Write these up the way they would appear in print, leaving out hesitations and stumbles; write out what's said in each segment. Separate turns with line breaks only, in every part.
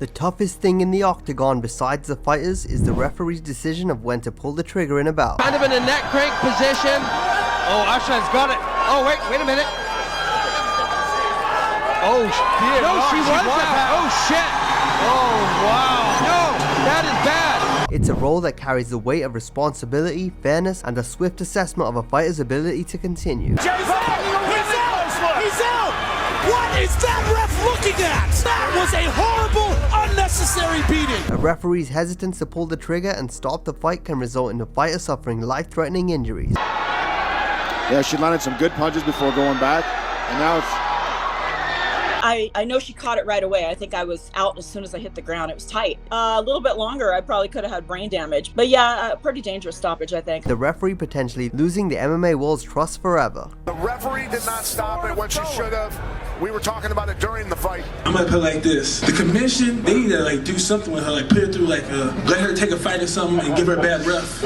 The toughest thing in the octagon besides the fighters is the referee's decision of when to pull the trigger in a bout.
Kind of in a neck crank position. Oh, Asha's got it. Oh, wait a minute. Oh, shit. No, she was that. Oh, shit. Oh, wow. No, that is bad.
It's a role that carries the weight of responsibility, fairness, and a swift assessment of a fighter's ability to continue.
He's out! He's out! What is that ref looking at? That was a horrible, unnecessary beating.
A referee's hesitance to pull the trigger and stop the fight can result in the fighter suffering life-threatening injuries.
Yeah, she landed some good punches before going back, and now it's...
I know she caught it right away. I think I was out as soon as I hit the ground. It was tight. A little bit longer, I probably could have had brain damage. But yeah, a pretty dangerous stoppage, I think.
The referee potentially losing the MMA world's trust forever.
The referee did not stop it when she should have. We were talking about it during the fight.
I'm gonna put it like this. The commission, they need to like do something with her, like put her through like let her take a fight or something and give her a bad ref.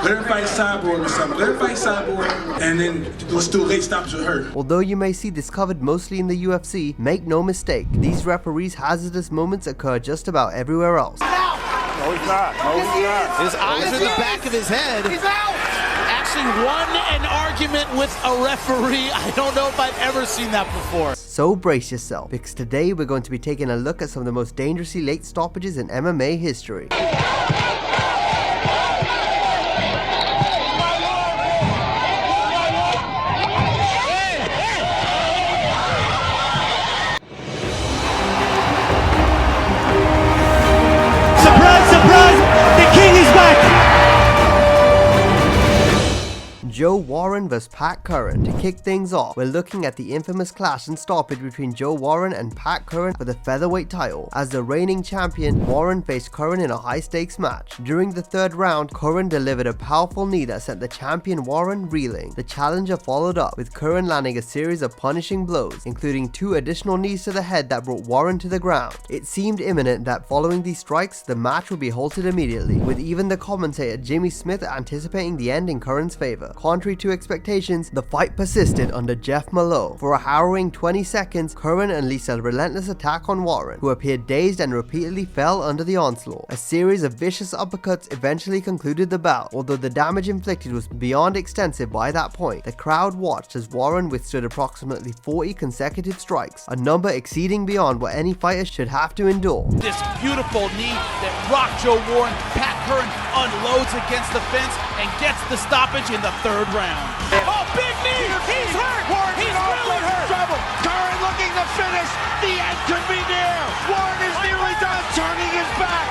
Let her fight Cyborg or something. Let her fight Cyborg and then let's do a late stoppage with her.
Although you may see this covered mostly in the UFC, make no mistake, these referees' hazardous moments occur just about everywhere else.
No, he's not. No, he's not.
His eyes are in the back of his head. He's out! Actually won an argument with a referee. I don't know if I've ever seen that before.
So brace yourself, because today we're going to be taking a look at some of the most dangerously late stoppages in MMA history. Joe Warren vs Pat Curran. To kick things off, we're looking at the infamous clash and stoppage between Joe Warren and Pat Curran for the featherweight title. As the reigning champion, Warren faced Curran in a high-stakes match. During the third round, Curran delivered a powerful knee that sent the champion Warren reeling. The challenger followed up, with Curran landing a series of punishing blows, including 2 additional knees to the head that brought Warren to the ground. It seemed imminent that following these strikes, the match would be halted immediately, with even the commentator Jimmy Smith anticipating the end in Curran's favor. Contrary to expectations, the fight persisted under Jeff Malone. For a harrowing 20 seconds, Curran unleashed a relentless attack on Warren, who appeared dazed and repeatedly fell under the onslaught. A series of vicious uppercuts eventually concluded the bout. Although the damage inflicted was beyond extensive by that point, the crowd watched as Warren withstood approximately 40 consecutive strikes, a number exceeding beyond what any fighter should have to endure.
This beautiful knee that rocked Joe Warren. Pat Curran unloads against the fence and gets the stoppage in the third round. Oh, big knee! He's hurt! Warren, he's really hurt!
Trouble. Curran looking to finish. The end could be near. Warren is nearly done, turning his back.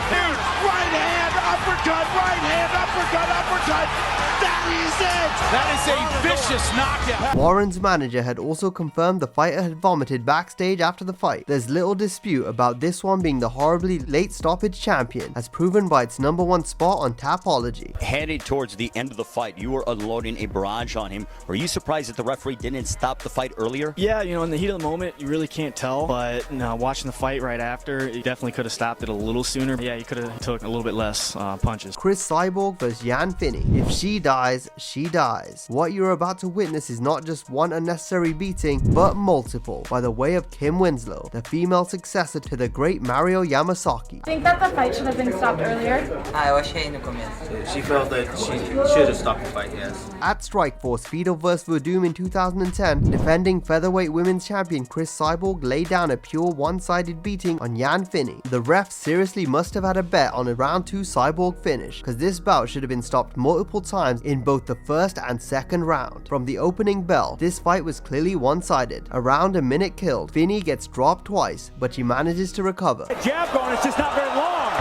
Right hand, uppercut, right hand, uppercut, uppercut. That is it!
That is a vicious knockout.
Warren's manager had also confirmed the fighter had vomited backstage after the fight. There's little dispute about this one being the horribly late stoppage champion, as proven by its #1 spot on Tapology.
Headed towards the end of the fight, you were unloading a barrage on him. Were you surprised that the referee didn't stop the fight earlier?
Yeah, you know, in the heat of the moment, you really can't tell, but watching the fight right after, you definitely could have stopped it a little sooner. Yeah, you could have took a little bit less punches.
Chris Cyborg vs Yanfinny. If she dies, she dies. What you're about to witness is not just one unnecessary beating, but multiple, by the way of Kim Winslow, the female successor to the great Mario Yamasaki.
I think that the fight should have been stopped earlier.
Eu achei no começo.
She felt that she should have stopped the fight, yes.
At Strikeforce Fido vs Verdum in 2010, defending featherweight women's champion Chris Cyborg laid down a pure one-sided beating on Yanfinny. The ref seriously must have had a bet on a round 2 Cyborg finish, because this bout should have been stopped multiple times in both the first and second round. From the opening bell, this fight was clearly one-sided. Around a minute killed, Finney gets dropped twice, but she manages to recover.
Jab going, it's just not very long.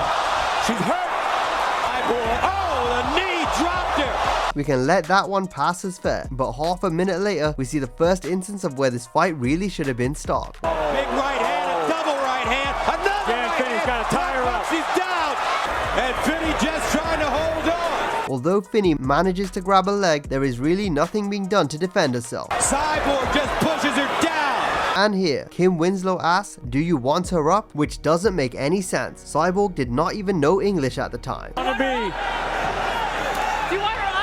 She's hurt. Oh, the knee dropped her.
We can let that one pass as fair, but half a minute later, we see the first instance of where this fight really should have been stopped.
Big right hand, a double right hand, another right Finney's got to tie her up. She's down, and Finney just trying to hold on.
Although Finney manages to grab a leg, there is really nothing being done to defend herself.
Cyborg just pushes her down.
And here, Kim Winslow asks, do you want her up? Which doesn't make any sense. Cyborg did not even know English at the time.
Do you want her up?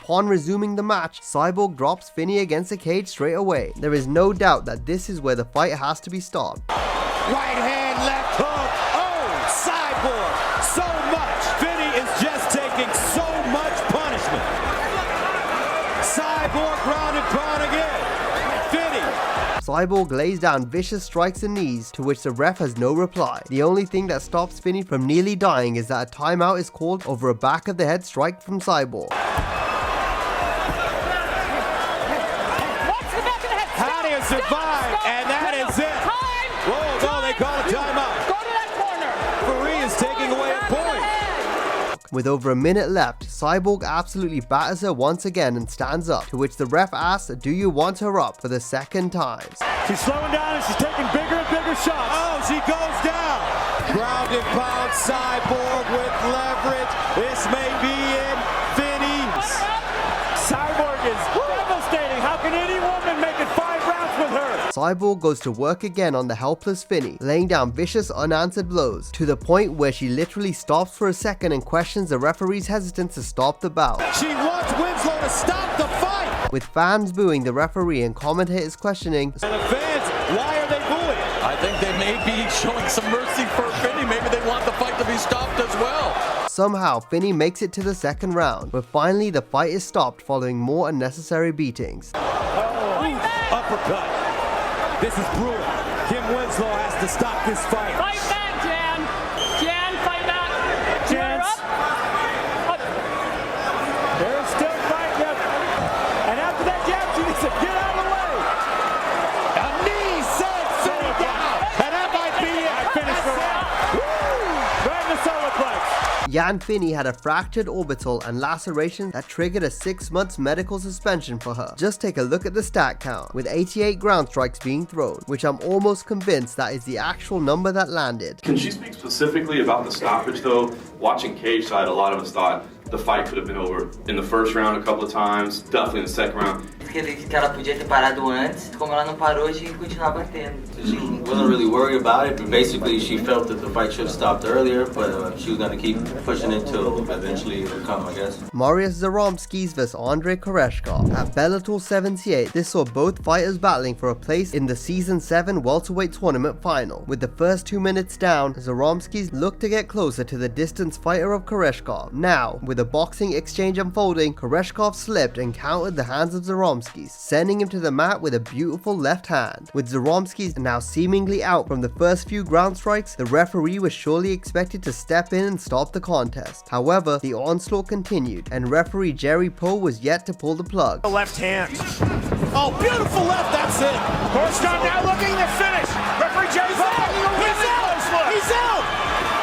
upon resuming the match, Cyborg drops Finney against the cage straight away. There is no doubt that this is where the fight has to be stopped.
Right hand, left hook. Oh, Cyborg. So much. Finney is just taking so much punishment. Cyborg ground and pound again. Finney.
Cyborg lays down vicious strikes and knees, to which the ref has no reply. The only thing that stops Finney from nearly dying is that a timeout is called over a back of the head strike from Cyborg.
How do you survive? And that is it. Whoa, no, they call a timeout.
Go to that corner.
Referee is taking away a point.
With over a minute left, Cyborg absolutely batters her once again and stands up, to which the ref asks, do you want her up, for the second time.
She's slowing down and she's taking bigger and bigger shots. Oh, she goes down. Ground and pound, Cyborg with leverage. This may be it. Finney's. Cyborg is devastating. How can any woman make it 5 rounds with her?
Cyborg goes to work again on the helpless Finney, laying down vicious unanswered blows, to the point where she literally stops for a second and questions the referee's hesitance to stop the bout.
She wants Winslow to stop the fight.
With fans booing the referee and commentators questioning,
And the fans, why are they booing?
I think they may be showing some mercy for Finney. Maybe they want the fight to be stopped as well.
somehow Finney makes it to the second round, but finally the fight is stopped following more unnecessary beatings.
Uppercut. This is brutal. Kim Winslow has to stop this fight.
Fight back, Jan. Jan, fight back. Jan, up.
There's still fight left. And after that jab, she needs to get out of the way. A knee sent Finney down. And that might be it. Finish the round. Right in the solar plex.
Yanfinny had a fractured orbital and laceration that triggered a 6 months medical suspension for her. Just take a look at the stat count, with 88 ground strikes being thrown, which I'm almost convinced that is the actual number that landed.
Can she speak specifically about the stoppage though? Watching cage side, a lot of us thought the fight could have been over in the first round a couple of times, definitely in the second round.
Que ela podia ter parado antes, como ela não parou, a gente continuar batendo.
She wasn't really worried about it, but basically she felt that the fight should have stopped earlier, but she was going to keep pushing it till eventually it would come, I guess.
Marius Zeromskis vs Andrei Koreshkov. At Bellator 78, this saw both fighters battling for a place in the Season 7 welterweight tournament final. With the first 2 minutes down, Zeromskis looked to get closer to the distance fighter of Koreshkov. Now, with a boxing exchange unfolding, Koreshkov slipped and countered the hands of Zeromskis, sending him to the mat with a beautiful left hand. With Zeromskis now seemingly out from the first few ground strikes, the referee was surely expected to step in and stop the contest. However, the onslaught continued, and referee Jerry Poe was yet to pull the plug.
Left hand. Oh, beautiful left, that's it. Koreshkov now looking to finish. Referee Jerry Poe. He's out. He's out.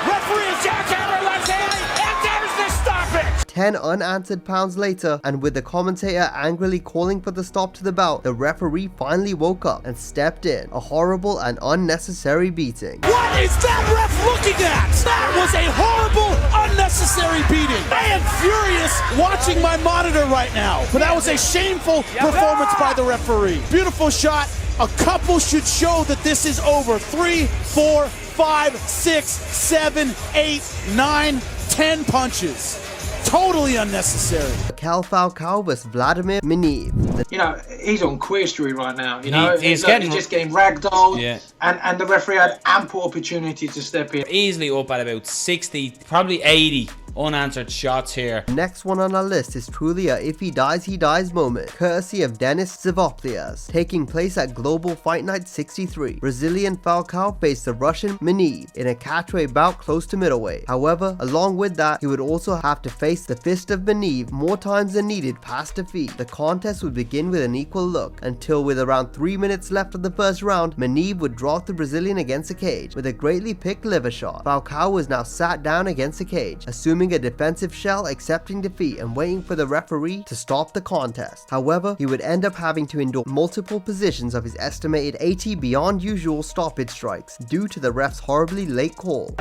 Referee is jackhammer left hand, and there's the stoppage.
10 unanswered pounds later, and with the commentator angrily calling for the stop to the bout, the referee finally woke up and stepped in. A horrible and unnecessary beating.
What is that ref looking at? That was a horrible, unnecessary beating. I am furious watching my monitor right now. But that was a shameful performance by the referee. Beautiful shot. A couple should show that this is over. 3, 4, 5, 6, 7, 8, 9, 10 punches. Totally unnecessary.
Falcao vs Vladimir Maniv.
You know, he's on queer street right now. You know,
he's
just getting ragdolled.
Yeah.
And the referee had ample opportunity to step in.
Easily up at about 60, probably 80 unanswered shots here.
Next one on our list is truly a if he dies, he dies moment, courtesy of Denis Zivopoulos, taking place at Global Fight Night 63. Brazilian Falcao faced the Russian Maniv in a catchweight bout close to middleweight. However, along with that, he would also have to face the fist of Maniv more times than needed past defeat. The contest would begin with an equal look, until with around 3 minutes left of the first round, Maniv would drop the Brazilian against the cage with a greatly picked liver shot. Falcao was now sat down against the cage, assuming a defensive shell, accepting defeat and waiting for the referee to stop the contest. However, he would end up having to endure multiple positions of his estimated 80 beyond usual stoppage strikes due to the ref's horribly late call.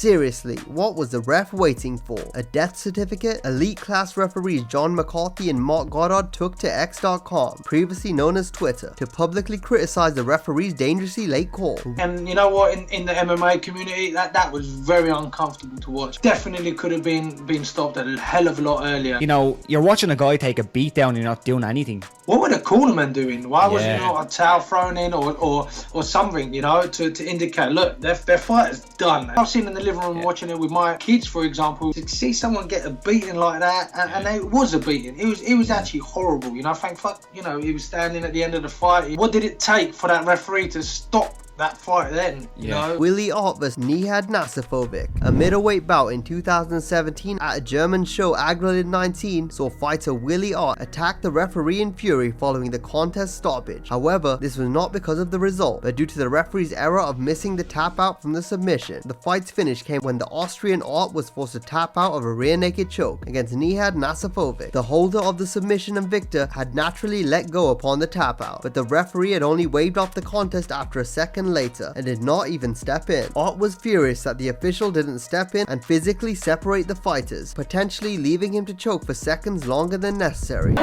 Seriously, what was the ref waiting for? A death certificate? Elite class referees John McCarthy and Mark Goddard took to X.com, previously known as Twitter, to publicly criticize the referee's dangerously late call.
And you know what, in the MMA community, that was very uncomfortable to watch. Definitely could have been stopped a hell of a lot earlier.
You know, you're watching a guy take a beat down and you're not doing anything.
What were the cornermen doing? Why was there not a towel thrown in or something, you know, to indicate, look, their fight is done. I've seen in the living room watching it with my kids, for example, to see someone get a beating like that, and it was a beating. It was actually horrible, you know. Thank fuck, you know, he was standing at the end of the fight. What did it take for that referee to stop that fight then, you know?
Willie Ott vs Nihad Nasophobic. A middleweight bout in 2017 at a German show Agrilid 19 saw fighter Willie Ott attack the referee in fury following the contest stoppage. However, this was not because of the result, but due to the referee's error of missing the tap out from the submission. The fight's finish came when the Austrian Ott was forced to tap out of a rear naked choke against Nihad Nasophobic. The holder of the submission and victor had naturally let go upon the tap out, but the referee had only waved off the contest after a second later and did not even step in. Ott was furious that the official didn't step in and physically separate the fighters, potentially leaving him to choke for seconds longer than necessary.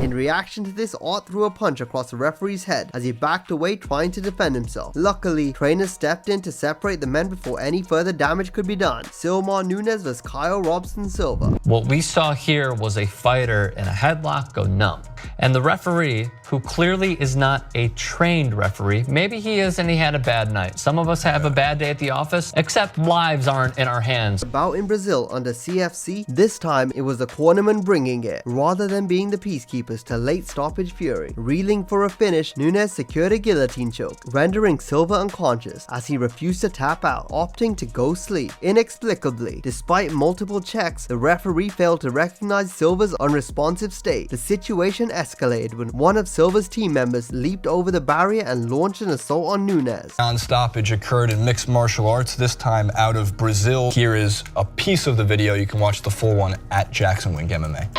In reaction to this, Ott threw a punch across the referee's head as he backed away trying to defend himself. Luckily, trainers stepped in to separate the men before any further damage could be done. Nunes vs Kyle Robson Silva.
What we saw here was a fighter in a headlock go numb. And the referee, who clearly is not a trained referee, maybe he is and he had a bad night. Some of us have a bad day at the office, except lives aren't in our hands.
A bout in Brazil under CFC, this time it was the cornerman bringing it, rather than being the peacekeepers to late stoppage fury. Reeling for a finish, Nunes secured a guillotine choke, rendering Silva unconscious as he refused to tap out, opting to go sleep. Inexplicably, despite multiple checks, the referee failed to recognize Silva's unresponsive state. The situation escalated when one of Silva's team members leaped over the barrier and launched an assault on Nunes.
Non-stoppage occurred in mixed martial arts, this time out of Brazil. Here is a piece of the video. You can watch the full one at Jackson Wink MMA.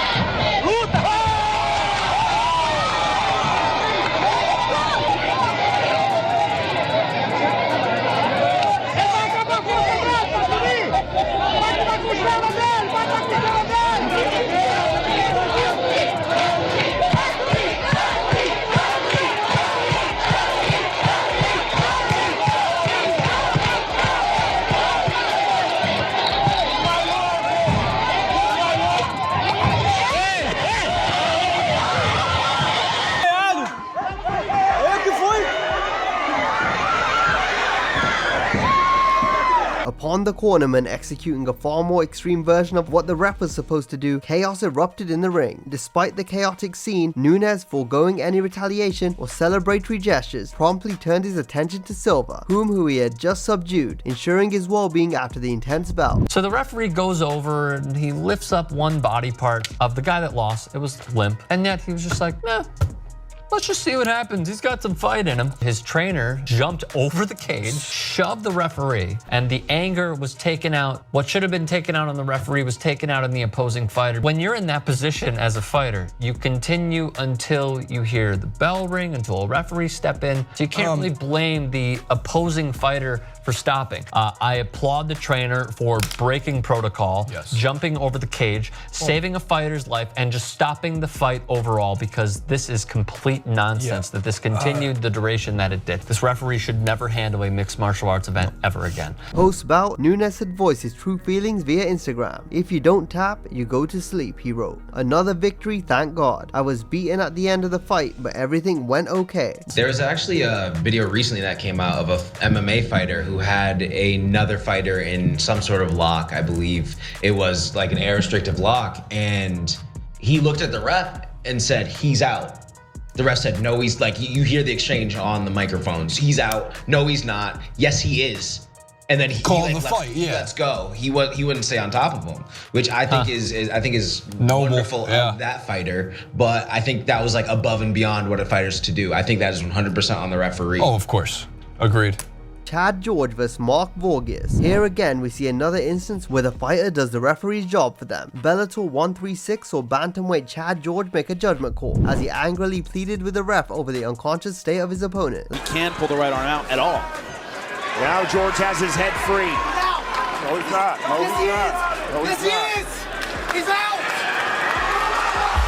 Upon the cornerman executing a far more extreme version of what the ref was supposed to do, chaos erupted in the ring. Despite the chaotic scene, Nunes, foregoing any retaliation or celebratory gestures, promptly turned his attention to Silva, who he had just subdued, ensuring his well-being after the intense bout.
So the referee goes over and he lifts up one body part of the guy that lost. It was limp. And yet he was just like, nah. Let's just see what happens. He's got some fight in him. His trainer jumped over the cage, shoved the referee, and the anger was taken out. What should have been taken out on the referee was taken out on the opposing fighter. When you're in that position as a fighter, you continue until you hear the bell ring, until a referee step in. So you can't really blame the opposing fighter for stopping. I applaud the trainer for breaking protocol, jumping over the cage, saving a fighter's life, and just stopping the fight overall, because this is complete nonsense that this continued the duration that it did. This referee should never handle a mixed martial arts event ever again.
Post-bout, Nunes had voiced his true feelings via Instagram. "If you don't tap, you go to sleep," he wrote. "Another victory, thank God. I was beaten at the end of the fight, but everything went okay."
There was actually a video recently that came out of a MMA fighter who had another fighter in some sort of lock. I believe it was like an air restrictive lock, and he looked at the ref and said, "He's out." The ref said, "No, he's," like, you hear the exchange on the microphones. "He's out. No, he's not. Yes, he is." And then he
called the fight.
Let's go. He wouldn't stay on top of him, which I think is
noble,
wonderful of that fighter. But I think that was like above and beyond what a fighter's to do. I think that is 100% on the referee.
Oh, of course. Agreed.
Chad George vs Mark Vargas. Here again we see another instance where the fighter does the referee's job for them. Bellator 136 saw bantamweight Chad George make a judgment call as he angrily pleaded with the ref over the unconscious state of his opponent.
He can't pull the right arm out at all.
Now George has his head free.
No, he's not. No, he's not. No, he's not.
He's out!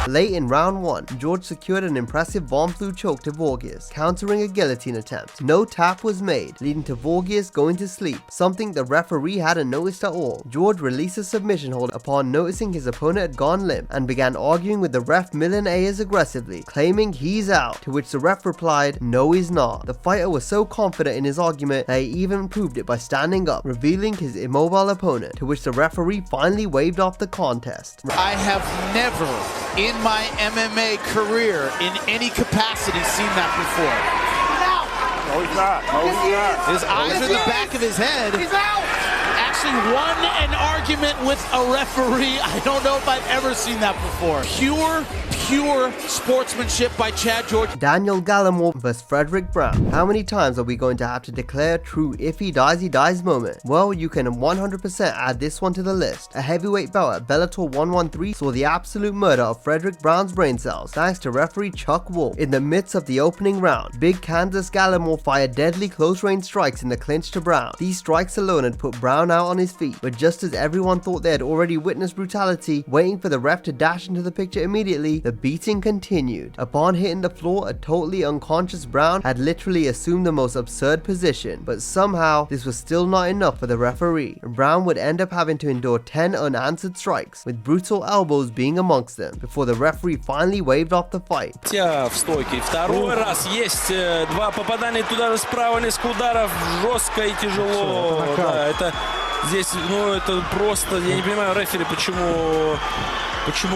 Late in round 1, George secured an impressive bomb flu choke to Vargas, countering a guillotine attempt. No tap was made, leading to Vargas going to sleep, something the referee hadn't noticed at all. George released a submission hold upon noticing his opponent had gone limp and began arguing with the ref Milan Ayers aggressively, claiming he's out, to which the ref replied, no he's not. The fighter was so confident in his argument that he even proved it by standing up, revealing his immobile opponent, to which the referee finally waved off the contest.
I have never in my MMA career in any capacity seen that before.
No, he's not. No, he's not.
His eyes are in the back of his head.
He's out!
Actually won an argument with a referee. I don't know if I've ever seen that before. Pure sportsmanship by Chad George.
Daniel Galamore vs Frederick Brown. How many times are we going to have to declare a true if he dies moment? Well, you can 100% add this one to the list. A heavyweight bout at Bellator 113 saw the absolute murder of Frederick Brown's brain cells thanks to referee Chuck Wolf. In the midst of the opening round, Big Kansas Galamore fired deadly close-range strikes in the clinch to Brown. These strikes alone had put Brown out on his feet, but just as everyone thought they had already witnessed brutality, waiting for the ref to dash into the picture immediately, the beating continued. Upon hitting the floor, a totally unconscious Brown had literally assumed the most absurd position, but somehow this was still not enough for the referee. Brown would end up having to endure 10 unanswered strikes, with brutal elbows being amongst them, before the referee finally waved off the fight.
В стойке. Второй раз есть два попадания туда справа, несколько ударов, жестко и тяжело. Да, это здесь, ну это просто, я не понимаю, рефери, почему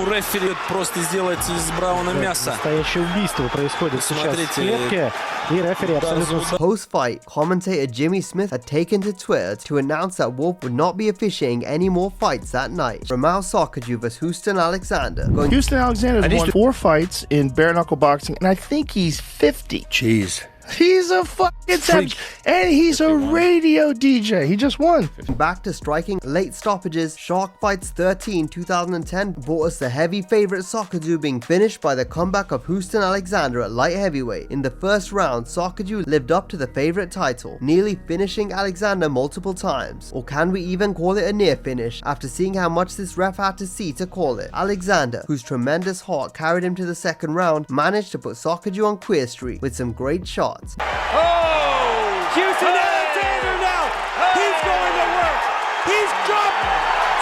рефери просто сделать из Брауна мясо.
Настоящее убийство происходит сейчас в клетке, и рефери абсолютно...
Post-fight, commentator Jimmy Smith had taken to Twitter to announce that Wolf would not be officiating any more fights that night. Ramal Sakadu vs Houston Alexander.
Houston Alexander's won 4 fights in bare knuckle boxing, and I think he's 50.
Jeez.
He's a fucking savage, and he's a radio DJ. He just won.
Back to striking late stoppages, Shark Fights 13 2010 brought us the heavy favorite Sakadu being finished by the comeback of Houston Alexander at light heavyweight. In the first round, Sakadu lived up to the favorite title, nearly finishing Alexander multiple times. Or can we even call it a near finish after seeing how much this ref had to see to call it? Alexander, whose tremendous heart carried him to the second round, managed to put Sakadu on Queer Street with some great shots.
Oh! Houston Alexander now! He's going to work! He's dropped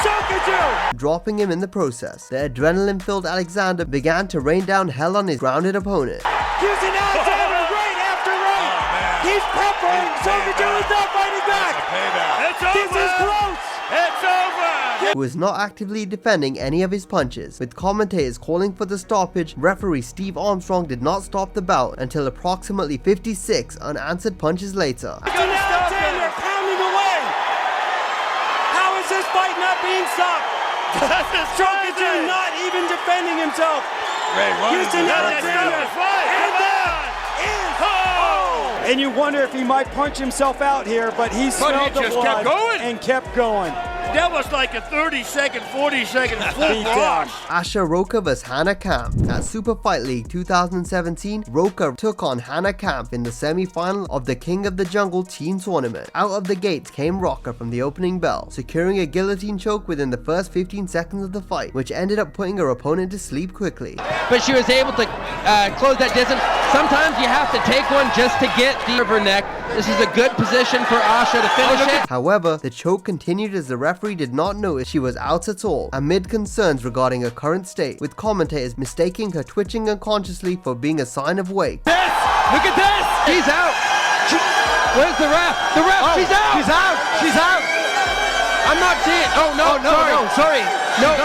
Sakadu!
Dropping him in the process. The adrenaline-filled Alexander began to rain down hell on his grounded opponent.
Houston Alexander right after right! He's peppering! Sakadu is not fighting back! It's over! This is close! It's over!
Who was not actively defending any of his punches. With commentators calling for the stoppage, referee Steve Armstrong did not stop the bout until approximately 56 unanswered punches later.
Alexander pounding away! How is this fight not being stopped? Sakadu not even defending himself! Houston Alexander! And you wonder if he might punch himself out here, but he smelled the blood and kept going.
That was like a 30-second, 40-second full wash.
Asha Roka vs Hannah Camp. At Super Fight League 2017, Roka took on Hannah Camp in the semi-final of the King of the Jungle team tournament. Out of the gates came Roka from the opening bell, securing a guillotine choke within the first 15 seconds of the fight, which ended up putting her opponent to sleep quickly.
But she was able to close that distance. Sometimes you have to take one just to get the her neck. This is a good position for Asha to finish it.
However, the choke continued as the referee did not notice she was out at all, amid concerns regarding her current state, with commentators mistaking her twitching unconsciously for being a sign of wake.
Look at this! She's out! Where's the ref? The ref! Oh, she's out! She's out! She's out! I'm not seeing. Oh no! Sorry. No,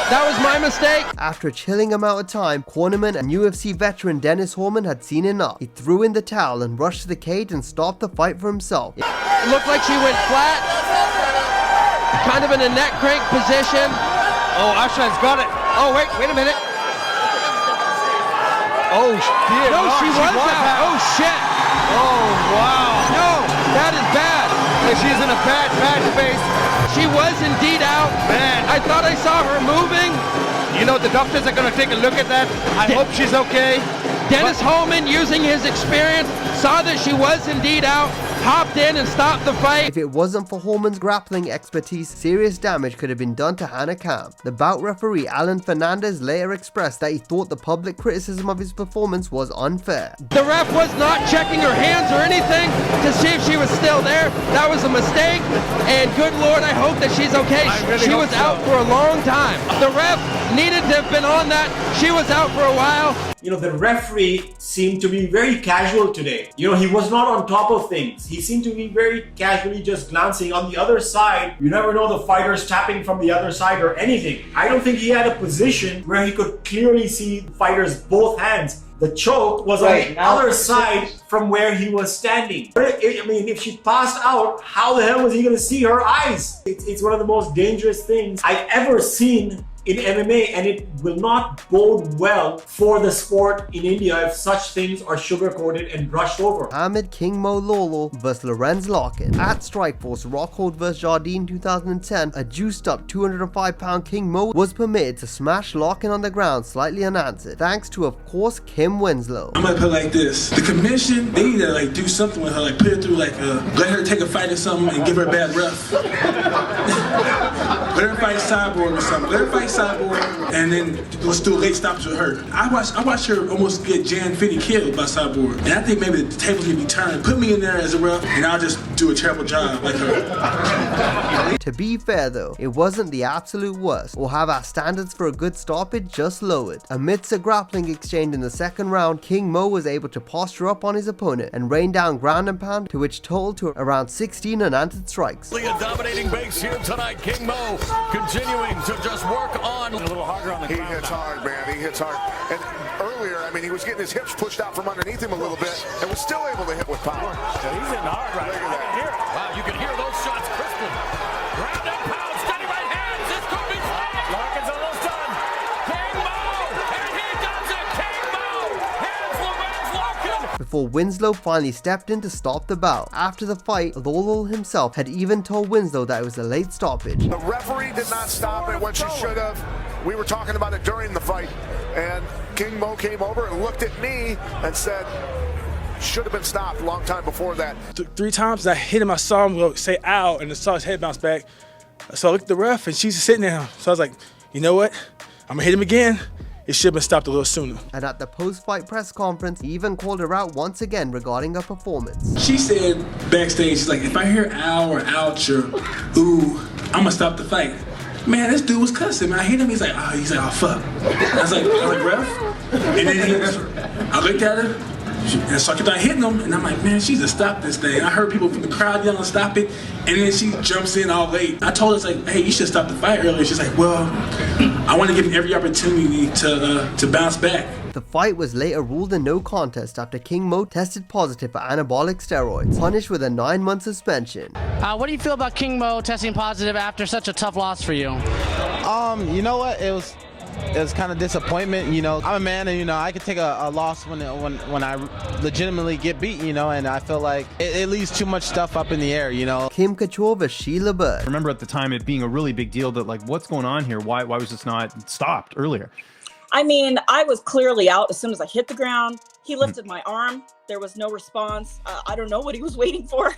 that was my mistake.
After a chilling amount of time, cornerman and UFC veteran Dennis Horman had seen enough. He threw in the towel and rushed to the cage and stopped the fight for himself.
It looked like she went flat, kind of in a neck crank position. Oh, Asha's got it. Oh, wait a minute. Oh, no, she was out. Oh, shit. Oh, wow. No, that is bad.
She's in a bad space.
She was indeed out.
Man,
I thought I saw her moving.
You know, the doctors are going to take a look at that. I hope she's okay.
Dennis Holman, using his experience, saw that she was indeed out, hopped in and stopped the fight.
If it wasn't for Holman's grappling expertise, serious damage could have been done to Hannah Camp. The bout referee Alan Fernandez later expressed that he thought the public criticism of his performance was unfair.
The ref was not checking her hands or anything to see if she was still there. That was a mistake, and good Lord, I hope that she's okay. She was out for a long time. The ref needed to have been on that. She was out for a while.
You know, the referee seemed to be very casual today. You know, he was not on top of things. He seemed to be very casually just glancing on the other side. You never know the fighters tapping from the other side or anything. I don't think he had a position where he could clearly see fighters' both hands. The choke was on the other side from where he was standing. I mean, if she passed out, how the hell was he going to see her eyes? It's one of the most dangerous things I've ever seen in MMA, and it will not bode well for the sport in India if such things are sugar-coated and brushed over.
Ahmed King Mo Lolo vs Loren's Lockin. At Strikeforce Rockhold vs Jardine 2010, a juiced-up 205-pound King Mo was permitted to smash Lockin on the ground slightly unanswered, thanks to, of course, Kim Winslow.
I'm gonna put it like this: the commission, they need to like do something with her, like put her through like let her take a fight or something and give her a bad ref. Let her fight Cyborg or something. Let her fight Cyborg, and then let's do a late stoppage with her. I watched her almost get Yanfinny killed by Cyborg, and I think maybe the tables need to be turned. Put me in there as a ref, and I'll just do a terrible job like her.
To be fair though, it wasn't the absolute worst, or have our standards for a good stoppage just lowered. Amidst a grappling exchange in the second round, King Mo was able to posture up on his opponent and rain down ground and pound, to which totaled to around 16 unanswered strikes.
A dominating base here tonight. King Mo continuing to just work on. A little harder on the ground.
He hits hard, man. He hits hard. And earlier, I mean, he was getting his hips pushed out from underneath him a little bit and was still able to hit with power.
So he's in hard right now. I can hear it. Wow, you can hear those shots crisply. Ground and pound, steady right hands. This could be fun. Lockin's almost done. King Mo, and he does it. King Mo hands Loren's Lockin.
Before Winslow finally stepped in to stop the bout. After the fight, Lolo himself had even told Winslow that it was a late stoppage.
The referee did not stop it when she should have. We were talking about it during the fight, and King Mo came over and looked at me and said, should have been stopped a long time before that.
3 times I hit him, I saw him go say ow, and I saw his head bounce back. So I looked at the ref, and she's sitting there. So I was like, you know what? I'm gonna hit him again. It should have been stopped a little sooner. And
at the post-fight press conference, he even called her out once again regarding her performance.
She said backstage, she's like, if I hear ow or ouch or ooh, I'm gonna stop the fight. Man, this dude was cussing, man. I hit him, he's like, oh fuck. I was like, ref? And then I looked at her, and so I kept on hitting him, and I'm like, man, she just stopped this thing. I heard people from the crowd yelling, stop it, and then she jumps in all late. I told her, like, hey, you should stop the fight earlier. She's like, well, I want to give him every opportunity to bounce back.
The fight was later ruled a no contest after King Mo tested positive for anabolic steroids, punished with a 9-month suspension.
What do you feel about King Mo testing positive after such a tough loss for you?
You know what, it was kind of disappointment. You know, I'm a man, and you know I could take a loss when I legitimately get beat. You know, and I feel like it leaves too much stuff up in the air. You know.
Kim Couture vs Sheila.
I remember at the time it being a really big deal that like, what's going on here? Why was this not stopped earlier?
I mean, I was clearly out as soon as I hit the ground. He lifted my arm. There was no response. I don't know what he was waiting for.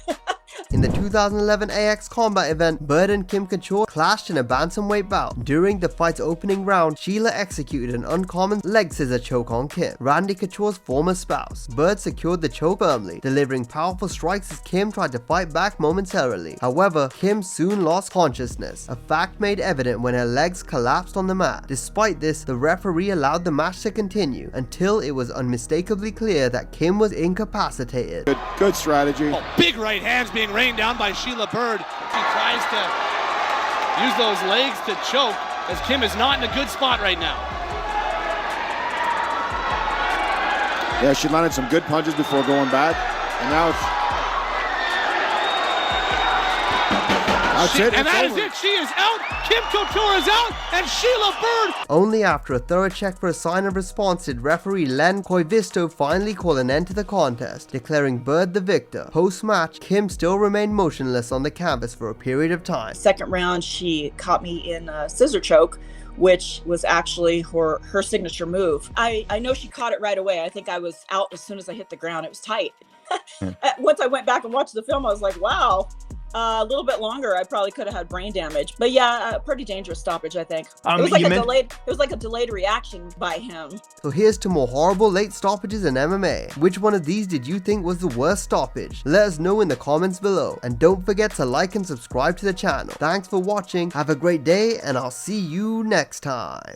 In the 2011 AX Combat event, Bird and Kim Couture clashed in a bantamweight bout. During the fight's opening round, Sheila executed an uncommon leg scissor choke on Kim, Randy Couture's former spouse. Bird secured the choke firmly, delivering powerful strikes as Kim tried to fight back momentarily. However, Kim soon lost consciousness, a fact made evident when her legs collapsed on the mat. Despite this, the referee allowed the match to continue until it was unmistakably clear that Kim was incapacitated.
Good strategy.
Oh, big right hands being rained down by Sheila Bird. She tries to use those legs to choke, as Kim is not in a good spot right now.
Yeah, she landed some good punches before going back, and now it's... That's it.
And that is
over.
it. She is out. Kim Couture is out. And Sheila Bird.
Only after a thorough check for a sign of response did referee Len Koivisto finally call an end to the contest, declaring Bird the victor. Post-match, Kim still remained motionless on the canvas for a period of time.
Second round, she caught me in a scissor choke, which was actually her signature move. I know she caught it right away. I think I was out as soon as I hit the ground. It was tight. Once I went back and watched the film, I was like, wow. A little bit longer, I probably could have had brain damage. But yeah, a pretty dangerous stoppage, I think. It was like a delayed reaction by him.
So here's to more horrible late stoppages in MMA. Which one of these did you think was the worst stoppage? Let us know in the comments below. And don't forget to like and subscribe to the channel. Thanks for watching, have a great day, and I'll see you next time.